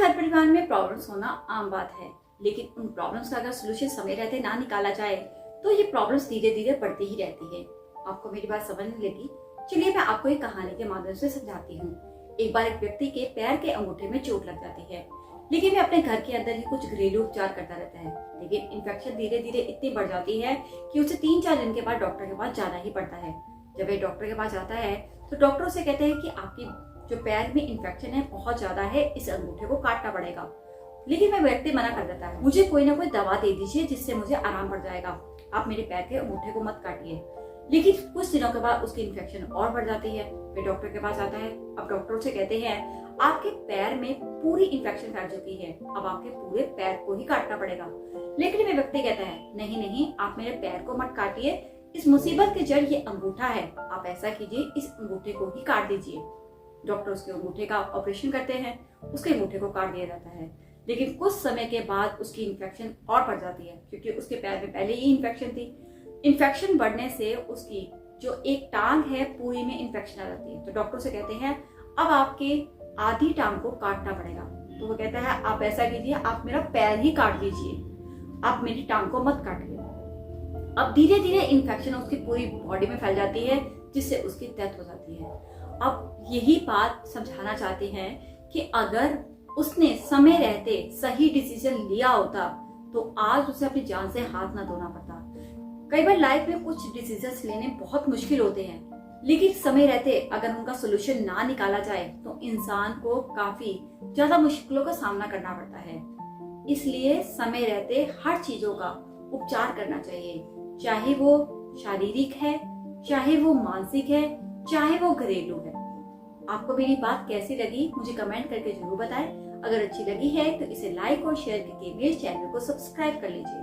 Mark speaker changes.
Speaker 1: घर परिवार में प्रॉब्लम्स होना आम बात है, लेकिन उन प्रॉब्लम्स का अगर सोल्यूशन समय रहते ना निकाला जाए तो ये प्रॉब्लम्स धीरे धीरे बढ़ती ही रहती है। आपको मेरी बात समझ नहीं लगी? चलिए मैं आपको एक कहानी के माध्यम से समझाती हूँ। एक बार एक व्यक्ति के पैर के अंगूठे में चोट लग जाती है, लेकिन वह अपने घर के अंदर ही कुछ घरेलू उपचार करता रहता है। लेकिन इन्फेक्शन धीरे धीरे इतनी बढ़ जाती है कि उसे 3-4 दिन के बाद डॉक्टर के पास जाना ही पड़ता है। जब वह डॉक्टर के पास जाता है तो डॉक्टर उसे कहते हैं कि आपकी जो पैर में इन्फेक्शन है बहुत ज्यादा है, इस अंगूठे को काटना पड़ेगा। लेकिन वह व्यक्ति मना कर देता है, मुझे कोई ना कोई दवा दे दीजिए जिससे मुझे आराम पड़ जाएगा, आप मेरे पैर के अंगूठे को मत काटिए। लेकिन कुछ दिनों के बाद उसकी इन्फेक्शन और बढ़ जाती है। वे डॉक्टर के पास आता है। अब डॉक्टर उसे कहते हैं आपके पैर में पूरी इन्फेक्शन फैल चुकी है, अब आपके पूरे पैर को ही काटना पड़ेगा। लेकिन वे व्यक्ति कहता है नहीं नहीं, आप मेरे पैर को मत काटिए, इस मुसीबत की जड़ ये अंगूठा है, आप ऐसा कीजिए इस अंगूठे को ही काट दीजिए। डॉक्टर उसके अंगूठे का ऑपरेशन करते हैं, उसके अंगूठे को काट दिया जाता है। लेकिन कुछ समय के बाद उसकी इन्फेक्शन और बढ़ जाती है, क्योंकि उसके पैर में पहले ही इन्फेक्शन थी। इन्फेक्शन बढ़ने से उसकी जो एक टांग है पूरी में इन्फेक्शन आ जाती है। तो डॉक्टर से कहते हैं अब आपके आधी टांग को काटना पड़ेगा। तो वो कहता है आप ऐसा कीजिए, आप मेरा पैर ही काट दीजिए, आप मेरी टांग को मत काटिए। अब धीरे धीरे इन्फेक्शन उसकी पूरी बॉडी में फैल जाती है, जिससे उसकी डेथ हो जाती है। अब यही बात समझाना चाहते हैं कि अगर उसने समय रहते सही डिसीजन लिया होता तो आज उसे अपनी जान से हाथ ना धोना पड़ता। कई बार लाइफ में कुछ डिसीजंस लेने बहुत मुश्किल होते हैं, लेकिन समय रहते अगर उनका सोल्यूशन ना निकाला जाए तो इंसान को काफी ज्यादा मुश्किलों का सामना करना पड़ता है। इसलिए समय रहते हर चीजों का उपचार करना चाहिए, चाहे वो शारीरिक है, चाहे वो मानसिक है, चाहे वो घरेलू है। आपको मेरी बात कैसी लगी मुझे कमेंट करके जरूर बताएं। अगर अच्छी लगी है तो इसे लाइक और शेयर करके मेरे चैनल को सब्सक्राइब कर लीजिए।